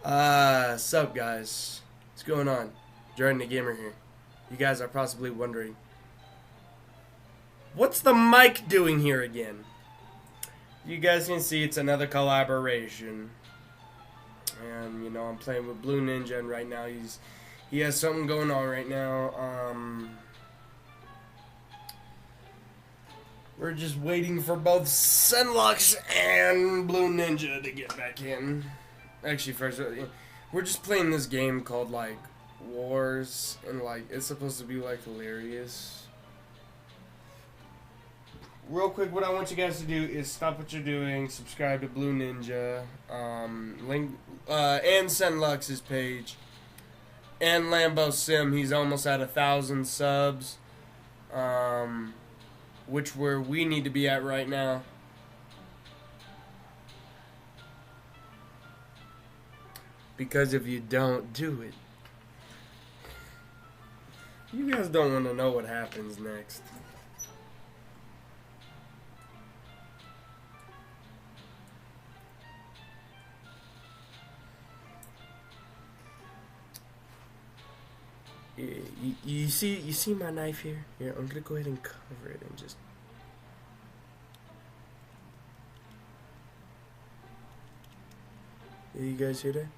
Uh, sup guys? What's going on? Jordan the Gamer here. You guys are possibly wondering, what's the mic doing here again? You guys can see it's another collaboration. And, you know, I'm playing with Blue Ninja, and right now he has something going on right now. We're just waiting for both Senlux and Blue Ninja to get back in. Actually, first, we're just playing this game called, like, Wars, and, like, it's supposed to be, like, hilarious. Real quick, what I want you guys to do is stop what you're doing, subscribe to Blue Ninja, and Senlux's page, and Lambo Sim. He's almost at 1,000 subs, which we need to be at right now. Because if you don't do it, you guys don't want to know what happens next. You see my knife here? Here, I'm gonna go ahead and cover it and just. Yeah, you guys hear that?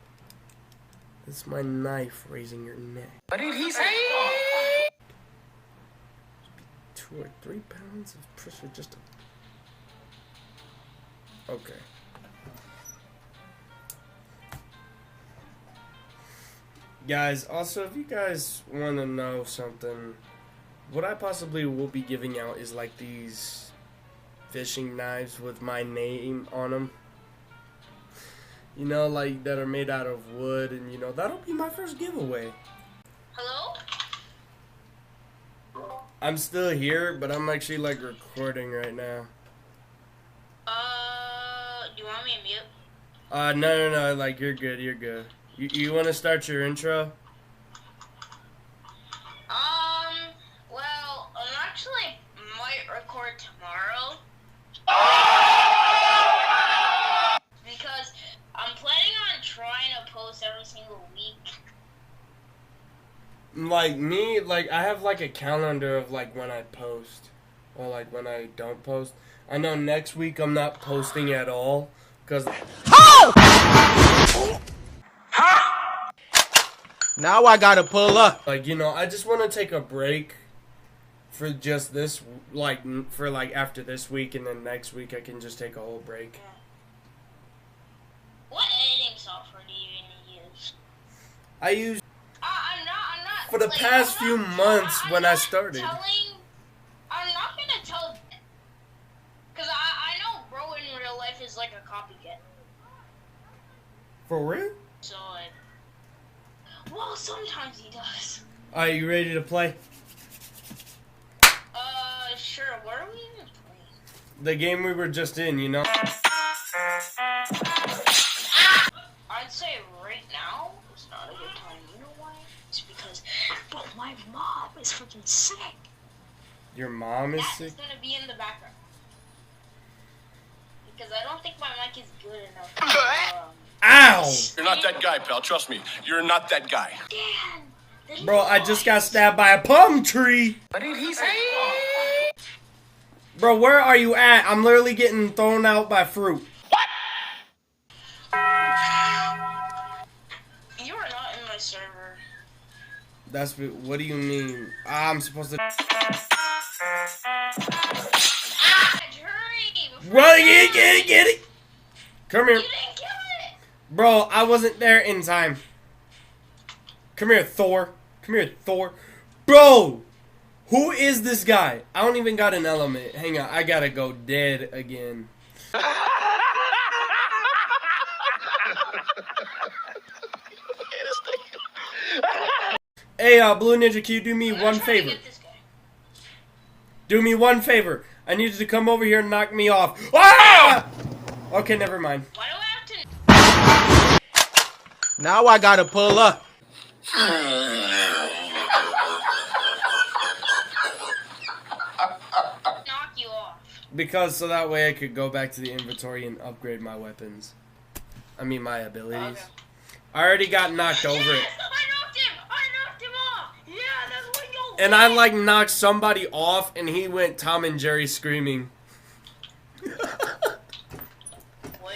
That's my knife raising your neck. What did he say? 2 or 3 pounds of pressure just to. Okay. Guys, also, if you guys want to know something, what I possibly will be giving out is like these fishing knives with my name on them. You know, like that are made out of wood, and you know, that'll be my first giveaway. Hello? I'm still here, but I'm actually like recording right now. Do you want me to mute? No, like you're good, you're good. You want to start your intro? Well, I actually might record tomorrow. Because I'm planning on trying to post every single week. Like me, like I have like a calendar of like when I post or like when I don't post. I know next week I'm not posting at all because now I gotta pull up. Like, you know, I just want to take a break for just this, like for like after this week, and then next week I can just take a whole break. What editing software do you even use? I use I'm not for the like, past few months I'm when I not started. I'm not gonna tell, because I know bro in real life is like a copycat. For real? So, well, sometimes he does. Are you ready to play? Sure. What are we even playing? The game we were just in, you know? I'd say right now is not a good time. You know why? It's because, bro, my mom is freaking sick. Your mom is That sick? is gonna be in the background. Because I don't think my mic is good enough. Ow! You're not that guy, pal. Trust me. You're not that guy. Dan, Bro, I just got stabbed by a palm tree! What did he say? Bro, where are you at? I'm literally getting thrown out by fruit. You are not in my server. That's what do you mean? I'm supposed to. Hurry! Run, get it! Come here. You didn't kill it! Bro, I wasn't there in time. Come here, Thor. Come here, Thor. Bro! Who is this guy? I don't even got an element. Hang on, I gotta go dead again. Hey, Blue Ninja, can you do me one favor? Do me one favor. I need you to come over here and knock me off. Ah! Okay, never mind. Why do I have to... Now I gotta pull up. knock you off? Because so that way I could go back to the inventory and upgrade my weapons. I mean my abilities. Okay. I already got knocked over it. I knocked him! I knocked him off! Yeah, that's what you And I like knocked somebody off and he went Tom and Jerry screaming. What?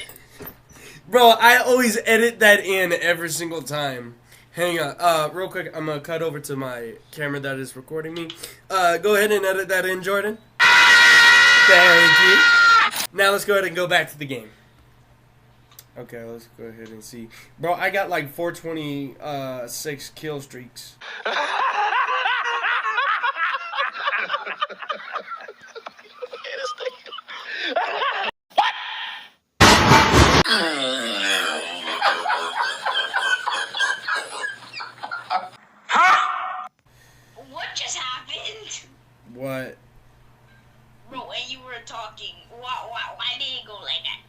Bro, I always edit that in every single time. Hang on, real quick, I'm gonna cut over to my camera that is recording me. Go ahead and edit that in, Jordan. Thank you. Now let's go ahead and go back to the game. Okay, let's go ahead and see. Bro, I got like 426 kill streaks. What just happened? What? Bro, when you were talking, why did it go like that?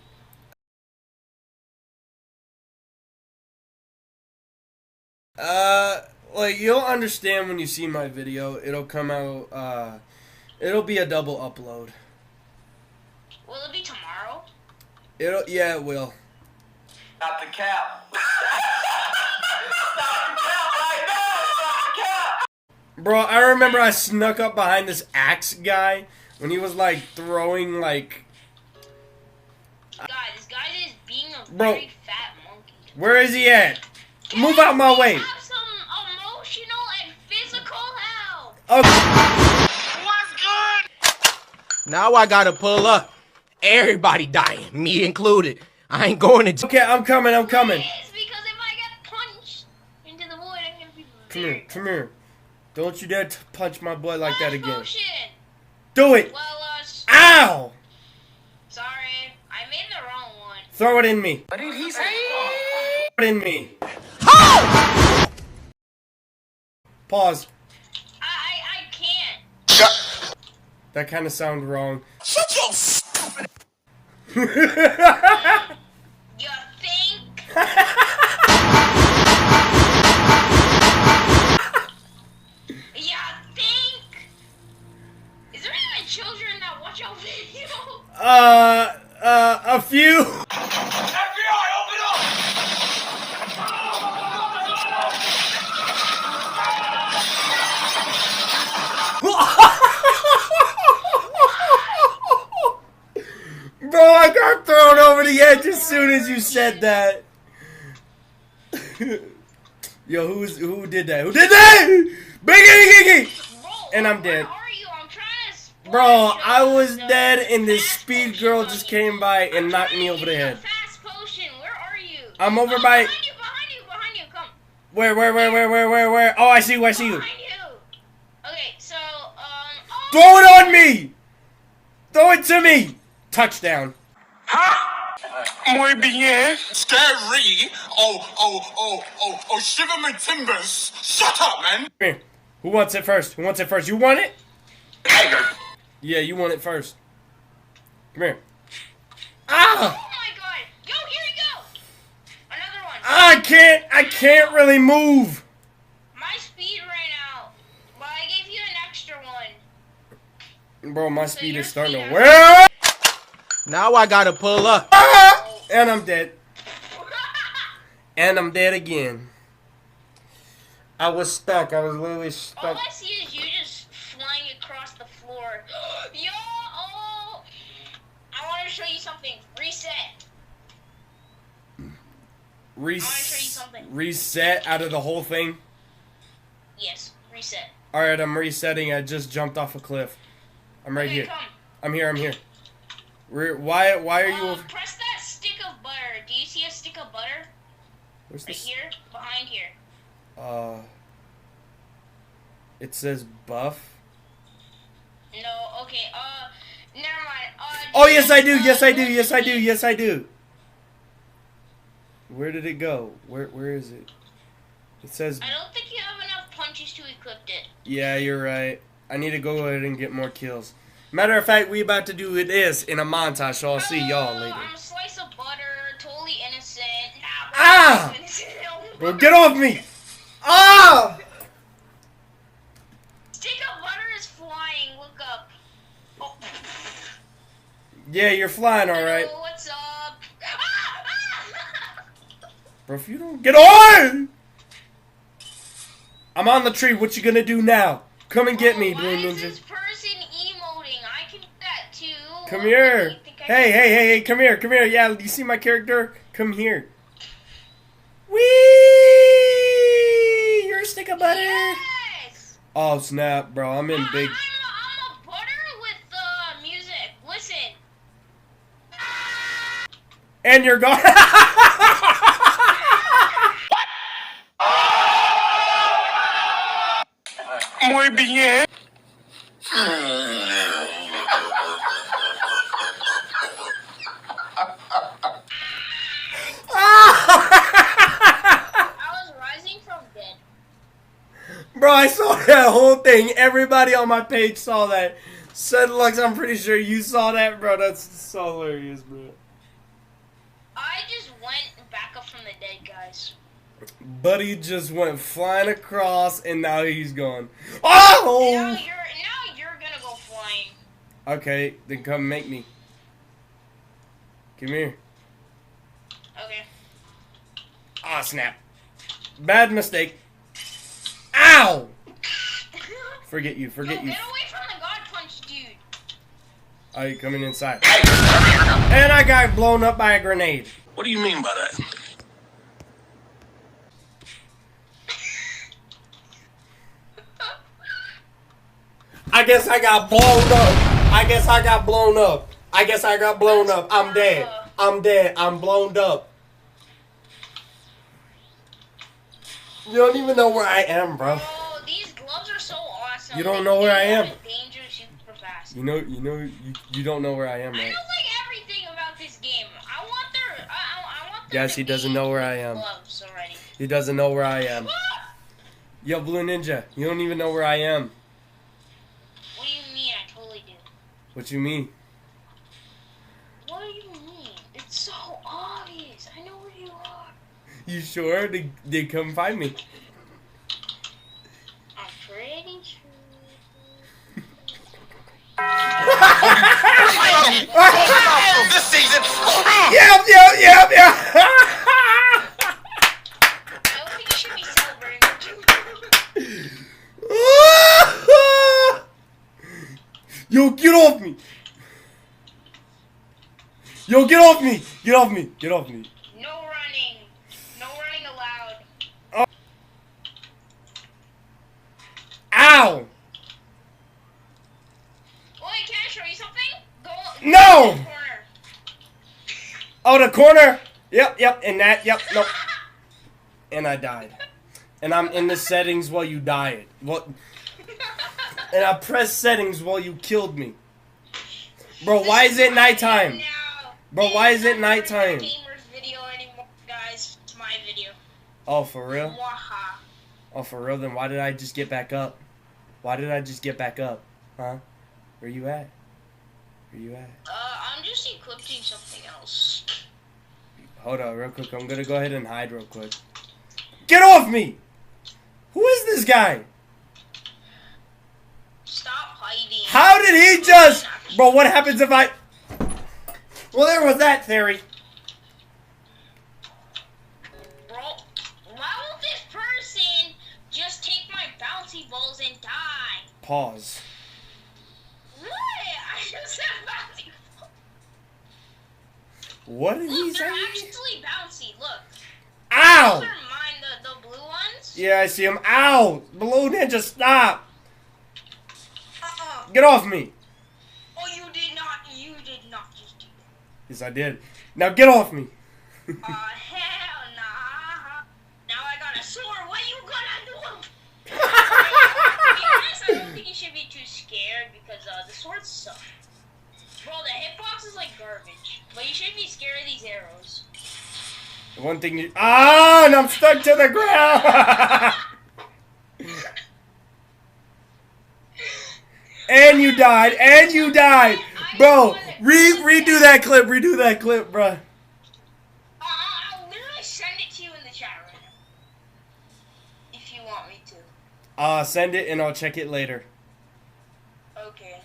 Like, you'll understand when you see my video. It'll come out, it'll be a double upload. Will it be tomorrow? Yeah, it will. Stop the cap. Bro, I remember I snuck up behind this axe guy when he was, like, throwing, like... Guy, this guy is being a Bro. very fat monkey. Where is he at? Move out my way. Have some emotional and physical help. Okay. Now I gotta pull up. Everybody dying, me included. I ain't going to. Okay, I'm coming. It's because if I get punched into the void, I'm gonna be Come here, come here. Don't you dare punch my boy like that again. Potion. Do it. Well, Ow! sorry, I made the wrong one. Throw it in me. What did he say? Throw it in me. Pause. I can't. That kind of sound wrong. Shut your stupid. You think? You think? Is there any children that watch our video? A few. FBI, open up! Bro, I got thrown over the edge as soon as you said that. Yo, who did that? Who did that? Biggie! Bro, And I'm dead. Where are you? I'm trying to splash Bro, I you was with the dead and this fast speed potion girl on just me. came by and I'm knocked trying me to over give the you head. a fast potion. Where are you? I'm over Oh, by... behind you, come. Where? Oh, I see you. Behind you. Okay, so, oh, Throw it on me! Throw it to me! Touchdown. Muy bien. Scary. Oh, shiver my timbers. Shut up, man. Come here. Who wants it first? You want it? Tiger. Yeah, you want it first. Come here. oh Ah! my god. Yo, here you go. Another one. I can't really move. My speed ran out, but I gave you an extra one. Bro, my speed your is starting speed to is- wear. Now I gotta pull up. And I'm dead. And I'm dead again. I was stuck. I was literally All stuck. I see is you just flying across the floor. Yo, oh! I want to show you something. Reset. wanna show you something. Reset out of the whole thing. Yes, reset. Alright, I'm resetting. I just jumped off a cliff. I'm right Okay, here. come. I'm here. Why are you over? Press that stick of butter. Do you see a stick of butter? Where's Right this? here? Behind here. It says buff. No, okay, never mind. Oh, yes I do. Where did it go? Where is it? It says... I don't think you have enough punches to equip it. Yeah, you're right. I need to go ahead and get more kills. Matter of fact, we about to do this in a montage, so I'll see y'all later. I'm a slice of butter, totally innocent. Nah, bro, Ah! innocent. Bro, get off me! Ah! Stick of butter is flying. Look up. Oh. Yeah, you're flying, all right. Hello, what's up? Bro, if you don't get on! I'm on the tree. What you gonna do now? Come and get me, Blue Why is Ninja. this person emoting? I can do that too. Come What here. do you think I Hey, can- hey, hey, hey, come here, come here. Yeah, you see my character? Come here. Whee! You're a stick of butter. Yes. Oh, snap, bro. I'm in big. I'm a butter with music. Listen. And you're gone. Muy bien. I was rising from dead. Bro, I saw that whole thing. Everybody on my page saw that. Sedlux, I'm pretty sure you saw that, bro. That's so hilarious, bro. I just went back up from the dead, guys. Buddy just went flying across, and now he's gone. Oh! Now you're gonna go flying. Okay, then come make me. Come here. Okay. Ah, snap. Bad mistake. Ow! Forget you, forget you. Get away from the God Punch, dude. Are you coming inside? And I got blown up by a grenade. What do you mean by that? I guess I got blown up. I guess I got blown up. I guess I got blown up. I'm dead. I'm dead. I'm blown up. You don't even know where I am, bro. Oh, these gloves are so awesome. You don't know where I am. Danger super fast. You don't know where I am, I right? don't like everything about this game. I want their. I want them Guys, to he doesn't be know where I am. Gloves already. He doesn't know where I am. Yo, Blue Ninja, you don't even know where I am. What do you mean? I totally do. What you mean? What do you mean? It's so obvious. I know where you are. You sure? They come find me. I'm pretty sure. This season. Yep. I don't think you should be celebrating. Yo, get off me! Yo, get off me! Get off me! Get off me! No running. No running allowed. Ow! Wait, can I show you something? Go. No! To the corner. Oh, the corner! Yep, and that, nope. And I died. And I'm in the settings while you died. What? And I pressed settings while you killed me. Bro, why is it nighttime? Now, Bro, why is it it's not nighttime? Gamer's video anymore, guys. It's my video. Oh, for real? Mwaha. Oh, for real? Then why did I just get back up? Why did I just get back up? Huh? Where you at? Where you at? I'm just equipping something else. Hold on, real quick. I'm gonna go ahead and hide real quick. Get off me! Who is this guy? Stop hiding. How did he just... Bro, what happens if I... Well, there was that theory. Bro, why won't this person just take my bouncy balls and die? Pause. What? I just said bouncy balls. What did he Look, they're say? actually bouncy. Look. Ow! Those are mine, the blue ones. Yeah, I see him. Ow! Blue Ninja, stop! Uh-uh. Get off me! Oh, you did not just do Yes, I did. Now get off me! that. Hell nah. Now I got a sword. What you gonna do? To be honest, I don't think you should be too scared because the swords suck. Bro, the hitbox is like garbage. But you shouldn't be scared of these arrows. One thing you... Ah! And I'm stuck to the ground! And you died! And you died! Bro, redo that clip. Redo that clip, bro. I'll literally send it to you in the chat right now. If you want me to. Send it and I'll check it later. Okay.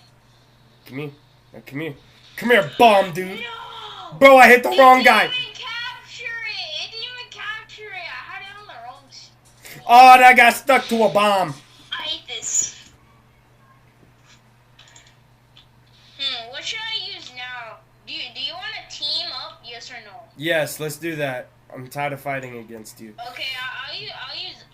Come here. Now, come here. Come here, bomb, dude. No! Bro, I hit the wrong guy. It didn't even capture it. It didn't even capture it. I had it on the wrong screen. Oh, that got stuck to a bomb. I hate this. What should I use now? Do you want to team up? Yes or no? Yes, let's do that. I'm tired of fighting against you. Okay, I'll use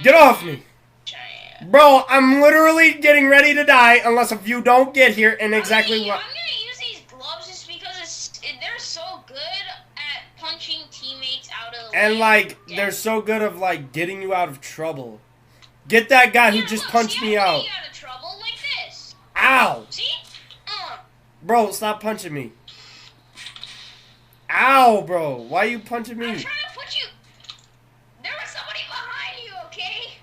Get off me. Giant. Bro, I'm literally getting ready to die unless if you don't get here and exactly what... I'm gonna use these gloves just because they're so good at punching teammates out of the way. And like, Yeah. they're so good of like getting you out of trouble. Get that guy who Yeah, just look, punched see, me I'm out. getting out of trouble like this. Ow! See? Bro, stop punching me. Ow, bro. Why are you punching I'm me? trying to put you. There was somebody behind you, okay?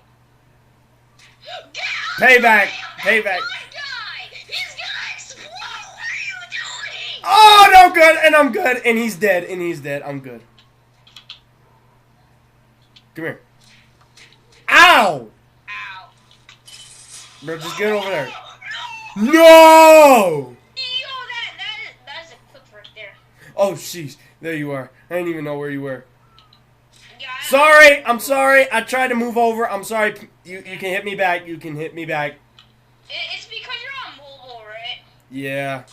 Get out Payback. of the way of Payback. that one guy. He's gonna explode. What are you doing? Oh, no, good. And I'm good. And he's dead. And he's dead. I'm good. Come here. Ow! Ow. Bro, just get over there. No! No! Yo, that is a clip right there. Oh, sheesh. There you are. I didn't even know where you were. Yeah, Sorry. I'm sorry. I tried to move over. I'm sorry. You can hit me back. You can hit me back. It's because you're on mobile, right? Yeah.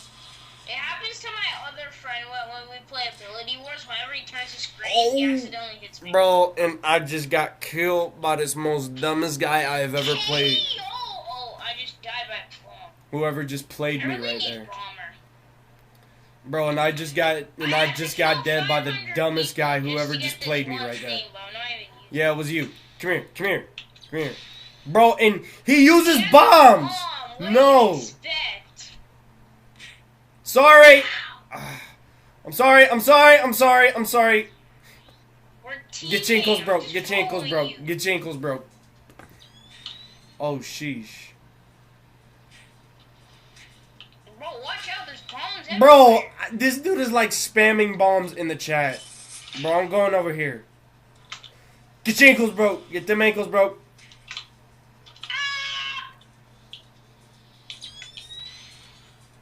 It happens to my other friend when we play Ability Wars. Whenever he turns his screen, he accidentally hits me. Bro, and I just got killed by this most dumbest guy I have ever played. Hey, oh, I just died by a bomb. Whoever just played I me really right need there. bomber. Bro, and I just got dead by the dumbest guy whoever just played me right there. Yeah, it was you. Come here. Come here. Come here. Bro, and he uses bombs. No. Sorry. I'm sorry. I'm sorry. I'm sorry. I'm sorry. Get your ankles broke. Get your ankles broke. Get your ankles broke. Oh, sheesh. Bro, watch out. There's bombs Bro, everywhere. this dude is like spamming bombs in the chat. Bro, I'm going over here. Get your ankles broke. Get them ankles broke.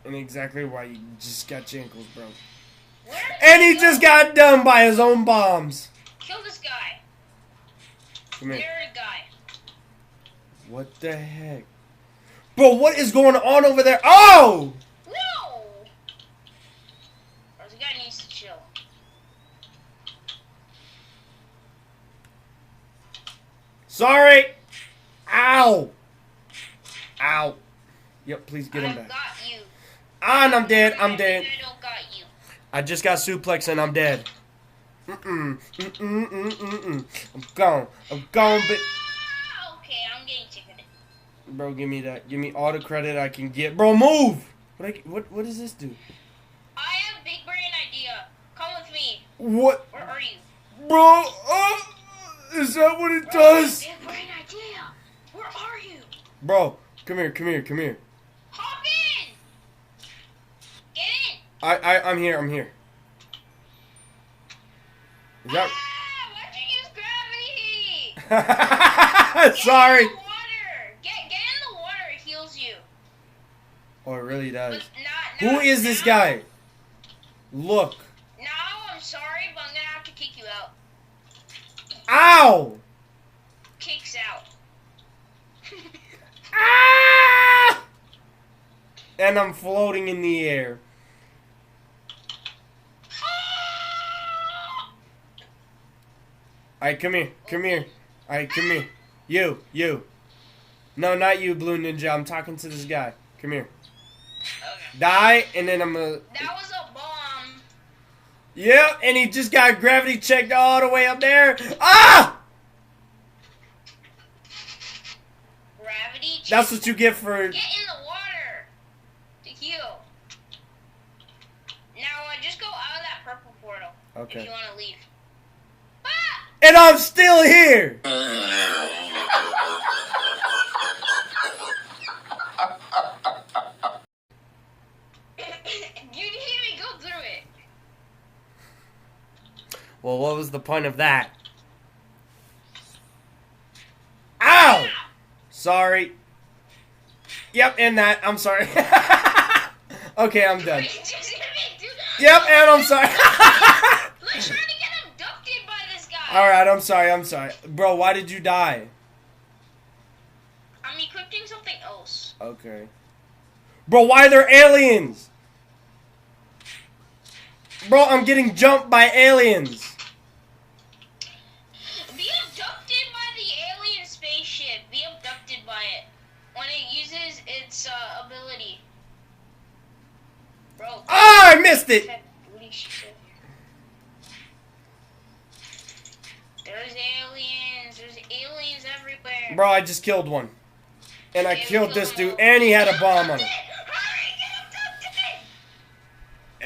And exactly why you just got your ankles broke. Where did And he go? just got done by his own bombs. Kill this guy. Come here. Nerd guy. What the heck? Bro, what is going on over there? Oh! No! Or the guy needs to chill. Sorry. Ow. Ow. Yep, please get him I back. got you. And I'm dead. I'm dead. I don't got you. I just got suplex and I'm dead. I'm gone. I'm gone, but Ah, okay, I'm getting ticketed. bro, give me that. Give me all the credit I can get. Bro, move. What does this do? I have big brain idea. Come with me. What, Where are you? bro? Is that what it does? Big brain idea. Where are you? Bro, come here. Come here. Come here. Hop in. Get in. I'm here. I'm here. Is that? Why'd you use gravity? Sorry. Get in the water. Get in the water. It heals you. Oh, it really does. But Who is this guy? Look. Now I'm sorry, but I'm gonna have to kick you out. Ow! Kicks out. Ah! And I'm floating in the air. Alright, come here. Come here. Alright, come here. You. No, not you, Blue Ninja. I'm talking to this guy. Come here. Okay. Die, and then I'm gonna... That was a bomb. Yep, and he just got gravity checked all the way up there. Ah! Gravity. That's what you get for... Get in the water to heal. Now just go out of that purple portal. Okay. If you want to leave. And I'm still here! You didn't even go through it. Well, what was the point of that? Ow! Sorry. Yep, and that. I'm sorry. Okay, I'm done. Wait, just hit me, dude. Yep, and I'm sorry. Let's try to get abducted by this guy. Alright, I'm sorry. Bro, why did you die? I'm equipping something else. Okay. Bro, why are there aliens? Bro, I'm getting jumped by aliens. Be abducted by the alien spaceship. Be abducted by it. When it uses its ability. Bro. Ah, I missed it. Booty shit. There's aliens. There's aliens everywhere. Bro, I just killed one. And I Okay, killed this go. dude, and he had a bomb on him. Hurry, get abducted!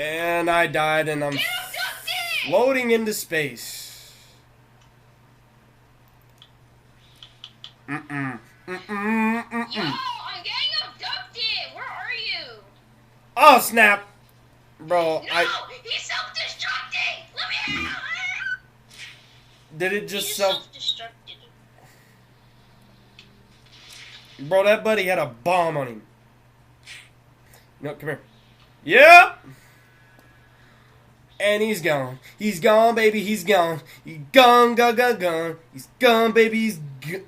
And I died, and I'm Get abducted! floating into space. Yo, I'm getting abducted. Where are you? Oh, snap. Bro, No, I... he's self-destructing. Let me out. Did it He just just self... self-destructed. Bro, that buddy had a bomb on him. No, come here. Yep. And he's gone. He's gone, baby. He's gone. He's gone, gone, gone, gone. He's gone, baby. He's gone.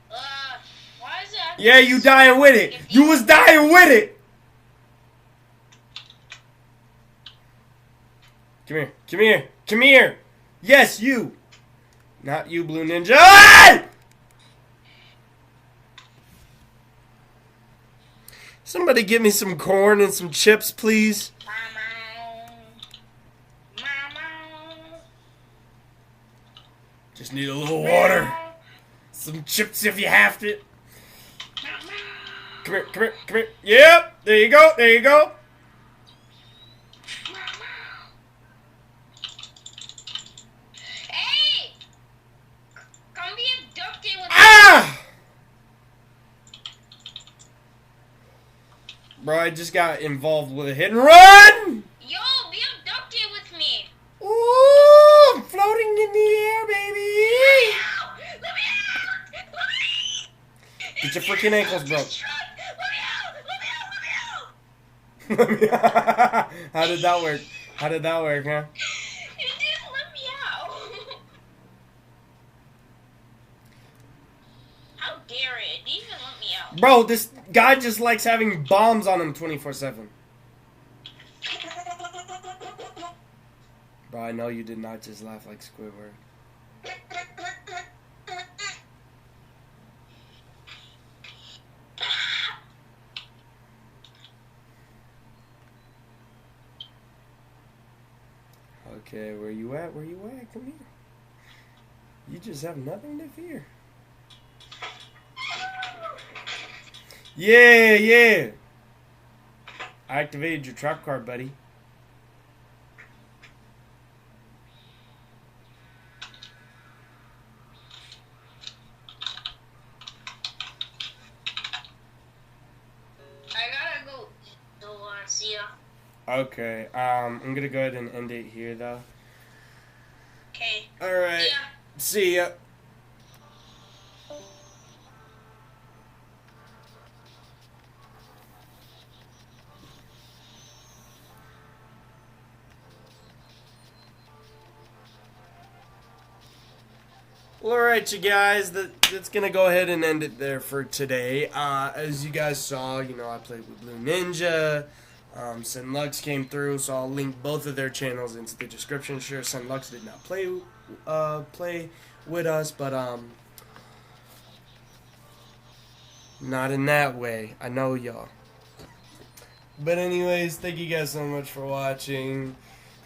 Why is that? Yeah, you dying with it. You was dying with it. Come here. Come here. Come here. Yes, you. Not you, Blue Ninja. Ah! Somebody give me some corn and some chips, please. Just need a little water. Some chips if you have to. Come here, come here, come here. Yep, there you go, there you go. Hey! Come be abducted with Ah! Bro, I just got involved with a hit and run! Yo, be abducted with me. Ooh, I'm floating in the air, baby! Let me out! Let me Get your freaking ankles broke. Let me out! How did that work? How did that work, huh? You didn't let me out. How dare it? It didn't even let me out. Bro, this guy just likes having bombs on him 24/7. Bro, I know you did not just laugh like Squidward. Okay, where you at? Where you at? Come here. You just have nothing to fear. Yeah, yeah. I activated your trap card, buddy. I gotta go. So, see ya. Okay, I'm gonna go ahead and end it here, though. Okay. Alright, Yeah. see ya. Well, alright, you guys, that's gonna go ahead and end it there for today. As you guys saw, you know, I played with Blue Ninja. Senlux came through, so I'll link both of their channels into the description. Sure, Senlux did not play with us, but not in that way. I know y'all. But anyways, thank you guys so much for watching.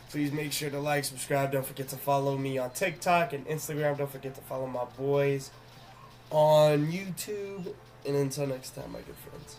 Please make sure to like, subscribe. Don't forget to follow me on TikTok and Instagram. Don't forget to follow my boys on YouTube. And until next time, my good friends.